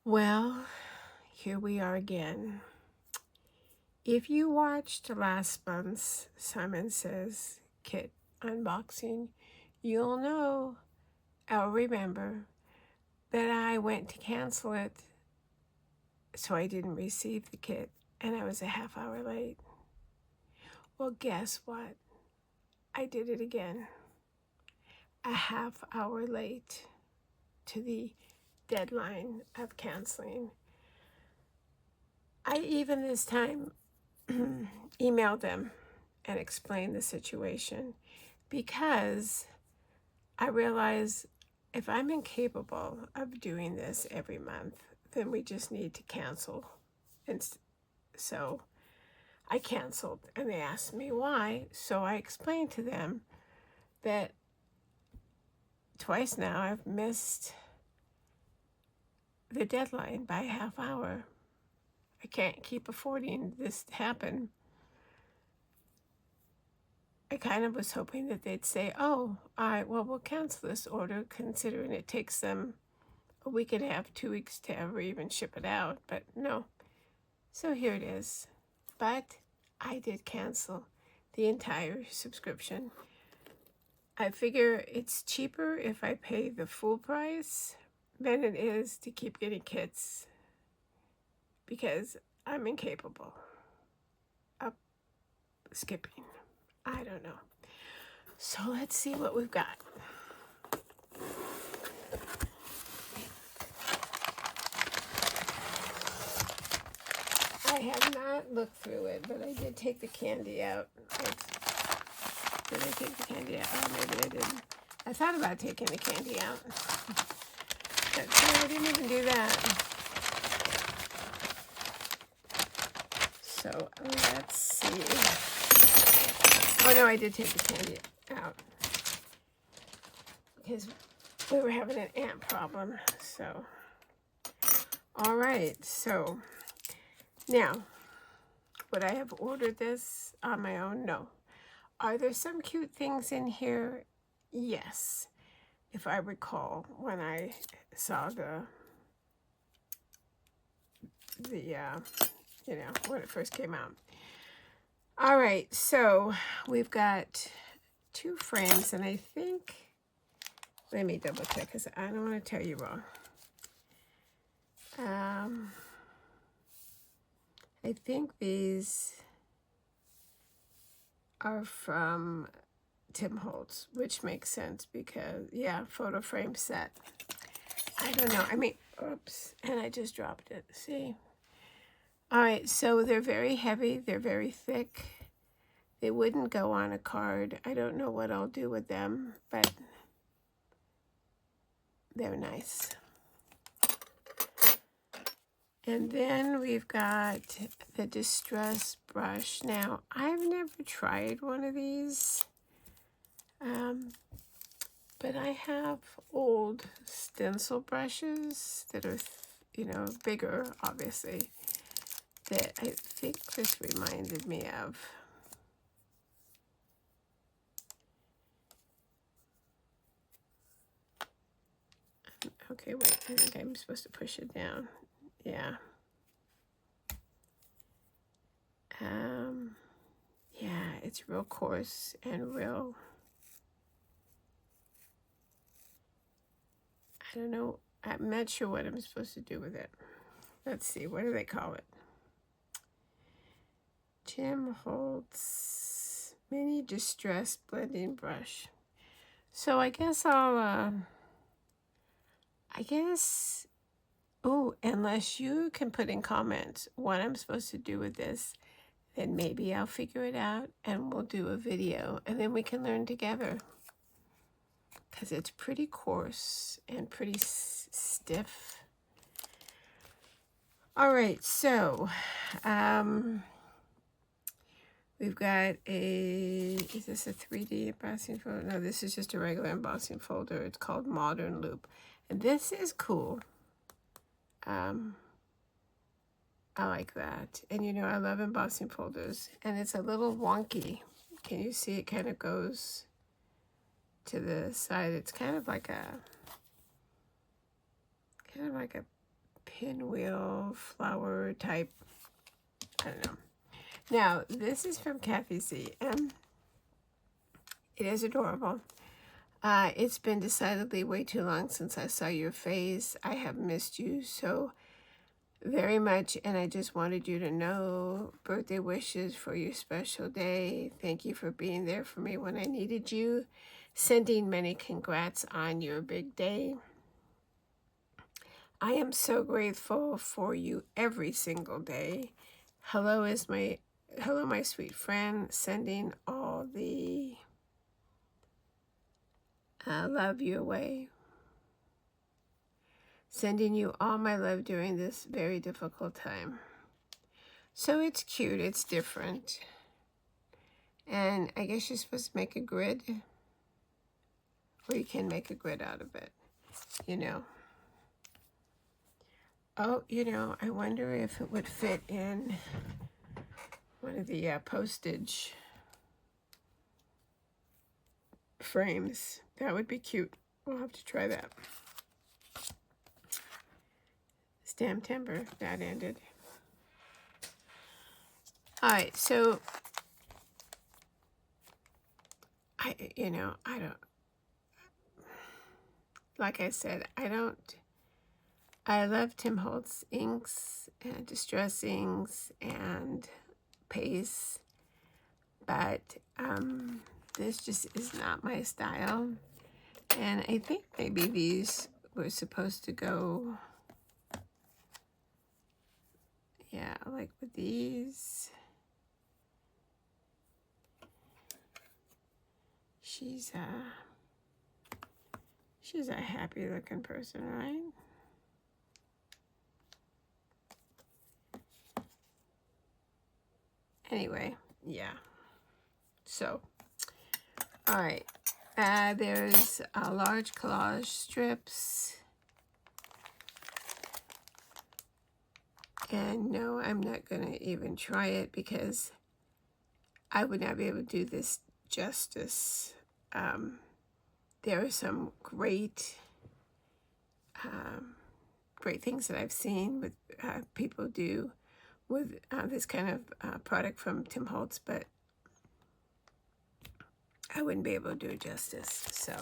Well, here we are again. If you watched last month's Simon Says kit unboxing, you'll know, I'll remember, that I went to cancel it, so I didn't receive the kit, and I was a half hour late. Well, guess what? I did it again. A half hour late to the deadline of canceling. I even this time emailed them and explained the situation because I realize if I'm incapable of doing this every month, then we just need to cancel. And so I canceled, and they asked me why. So I explained to them that twice now I've missed the deadline by a half hour. I can't keep affording this to happen. I kind of was hoping that they'd say, oh, all right, well, we'll cancel this order, considering it takes them a week and a half, 2 weeks to ever even ship it out. But no. So here it is. But I did cancel the entire subscription. I figure it's cheaper if I pay the full price than it is to keep getting kits, because I'm incapable of skipping. I don't know. So let's see what we've got. I have not looked through it, but I did take the candy out. Did I take the candy out? Oh, maybe I didn't. I thought about taking the candy out. But no, I didn't even do that. So let's see. Oh no, I did take the candy out because we were having an ant problem. So, all right. So now, would I have ordered this on my own? No. Are there some cute things in here? Yes. If I recall, when I saw when it first came out. All right, so we've got 2 frames, and I think, let me double check because I don't want to tell you wrong. I think these are from Tim Holtz, which makes sense because, yeah, photo frame set. I don't know. I mean, oops, and I just dropped it. See? All right, so they're very heavy. They're very thick. They wouldn't go on a card. I don't know what I'll do with them, but they're nice. And then we've got the Distress brush. Now, I've never tried one of these, but I have old stencil brushes that are, bigger, obviously, that I think this reminded me of. Okay, wait, I think I'm supposed to push it down. Yeah. Yeah, it's real coarse and real, I don't know, I'm not sure what I'm supposed to do with it. Let's see, what do they call it? Tim Holtz Mini Distress Blending Brush. So I guess unless you can put in comments what I'm supposed to do with this, then maybe I'll figure it out and we'll do a video and then we can learn together. Because it's pretty coarse and pretty stiff. All right, so we've got is this a 3D embossing folder? No, this is just a regular embossing folder. It's called Modern Loop. And this is cool. I like that. And I love embossing folders. And it's a little wonky. Can you see it kind of goes to the side? It's kind of like a pinwheel flower type. I don't know. Now, this is from Kathy C. M. It is adorable. It's been decidedly way too long since I saw your face. I have missed you so very much, and I just wanted you to know. Birthday wishes for your special day. Thank you for being there for me when I needed you. Sending many congrats on your big day. I am so grateful for you every single day. Hello, my sweet friend. Sending all the love you away. Sending you all my love during this very difficult time. So it's cute. It's different. And I guess you're supposed to make a grid. Or you can make a grid out of it. You know. Oh, you know, I wonder if it would fit in one of the postage frames. That would be cute. We'll have to try that. Stamp-timber, that ended. All right, so I don't, like I said, I love Tim Holtz inks and distress inks and paste, but this just is not my style. And I think maybe these were supposed to go, yeah, like with these. She's a happy looking person, right? Anyway, yeah. So, all right. There's large collage strips. And no, I'm not going to even try it because I would not be able to do this justice. There are some great things that I've seen with people do with this kind of product from Tim Holtz, but I wouldn't be able to do it justice. So,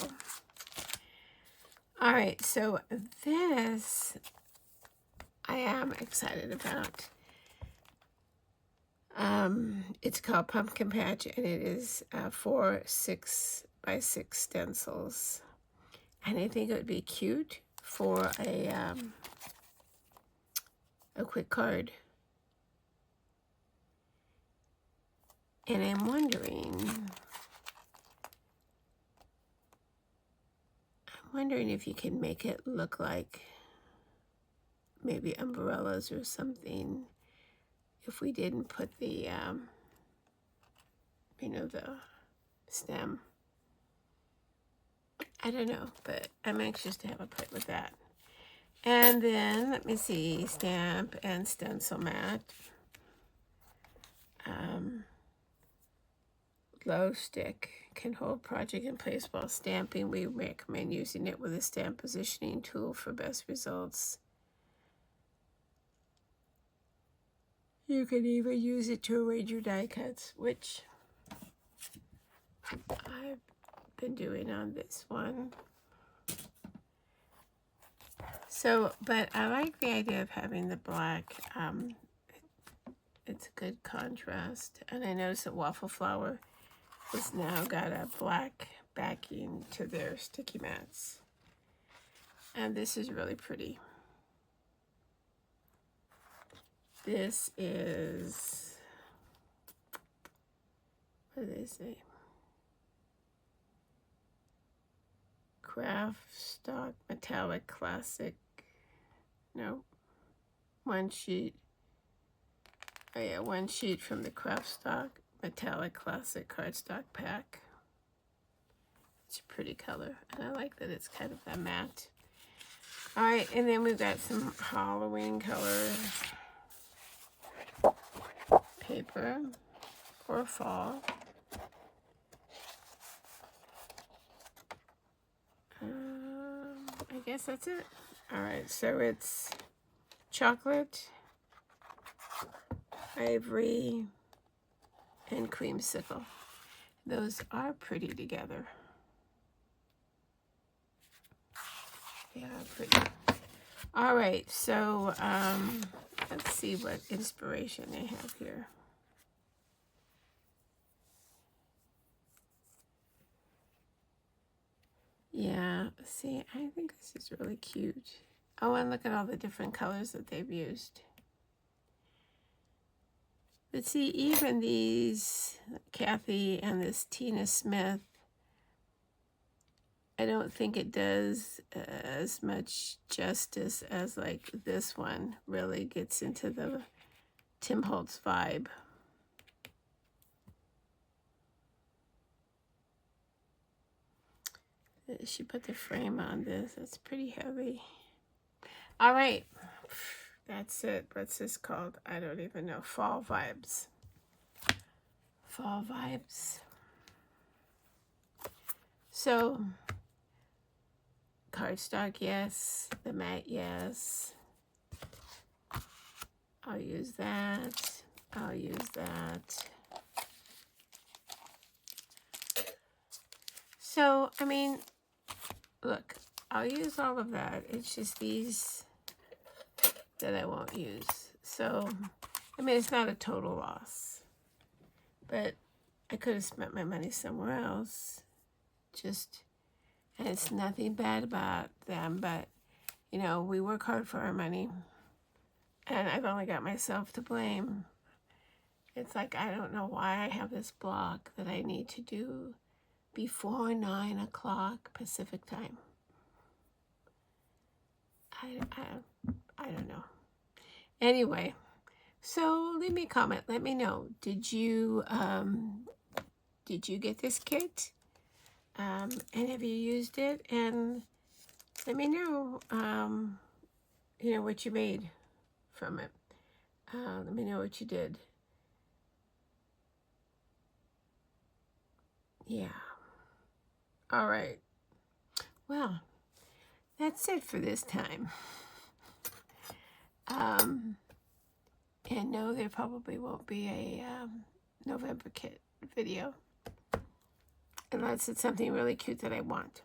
all right, so this I am excited about. It's called Pumpkin Patch, and it is 4 6x6 stencils. And I think it would be cute for a quick card. And I'm wondering if you can make it look like maybe umbrellas or something. If we didn't put the, the stem. I don't know, but I'm anxious to have a play with that. And then, let me see, stamp and stencil mat. Glow stick can hold project in place while stamping. We recommend using it with a stamp positioning tool for best results. You can even use it to arrange your die cuts, which I've been doing on this one. So, but I like the idea of having the black. It's a good contrast. And I noticed that Waffle Flower has now got a black backing to their sticky mats. And this is really pretty. This is, what do they say? Craft Stock Metallic Classic. No. One sheet. Oh yeah, one sheet from the Craft Stock Metallic Classic cardstock pack. It's a pretty color, and I like that it's kind of a matte. All right, and then we've got some Halloween color paper for fall. I guess that's it. All right, so it's chocolate, ivory, and creamsicle. Those are pretty together. They are pretty. All right, so let's see what inspiration they have here. Yeah, see, I think this is really cute. Oh, and look at all the different colors that they've used. But see, even these, Kathy and this Tina Smith, I don't think it does as much justice as like this one really gets into the Tim Holtz vibe. She put the frame on this. That's pretty heavy. All right. That's it. What's this called? I don't even know. Fall Vibes. Fall Vibes. So, cardstock, yes. The mat, yes. I'll use that. I'll use that. So, I mean, look, I'll use all of that. It's just these that I won't use. So, I mean, it's not a total loss. But I could have spent my money somewhere else. And it's nothing bad about them, but, you know, we work hard for our money. And I've only got myself to blame. It's like, I don't know why I have this block that I need to do before 9 o'clock Pacific time. I don't know. Anyway, so leave me a comment. Let me know. Did you get this kit? And have you used it? And let me know, you know, what you made from it. Let me know what you did. Yeah. All right. Well, that's it for this time. And no, there probably won't be a November kit video. Unless it's something really cute that I want.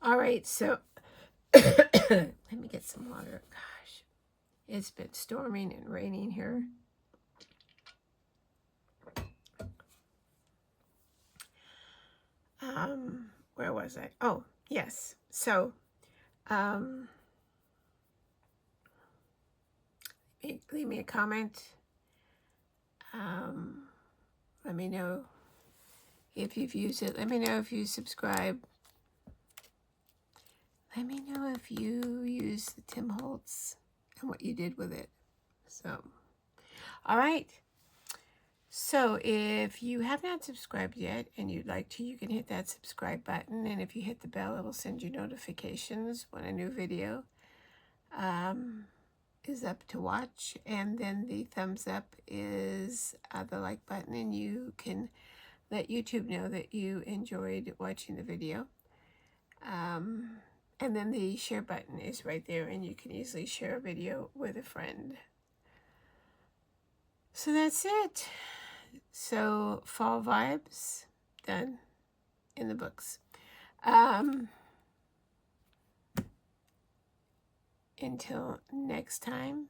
All right, so let me get some water. Gosh, it's been storming and raining here. Where was I? Oh, yes. So, leave me a comment. Let me know if you've used it. Let me know if you subscribe. Let me know if you use the Tim Holtz and what you did with it. So, all right. So if you have not subscribed yet and you'd like to, you can hit that subscribe button. And if you hit the bell, it will send you notifications when a new video is up to watch. And then the thumbs up is the like button, and you can let YouTube know that you enjoyed watching the video. And then the share button is right there, and you can easily share a video with a friend. So that's it. So, Fall Vibes, done in the books. Until next time,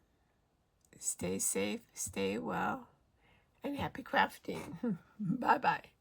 stay safe, stay well, and happy crafting. Bye-bye.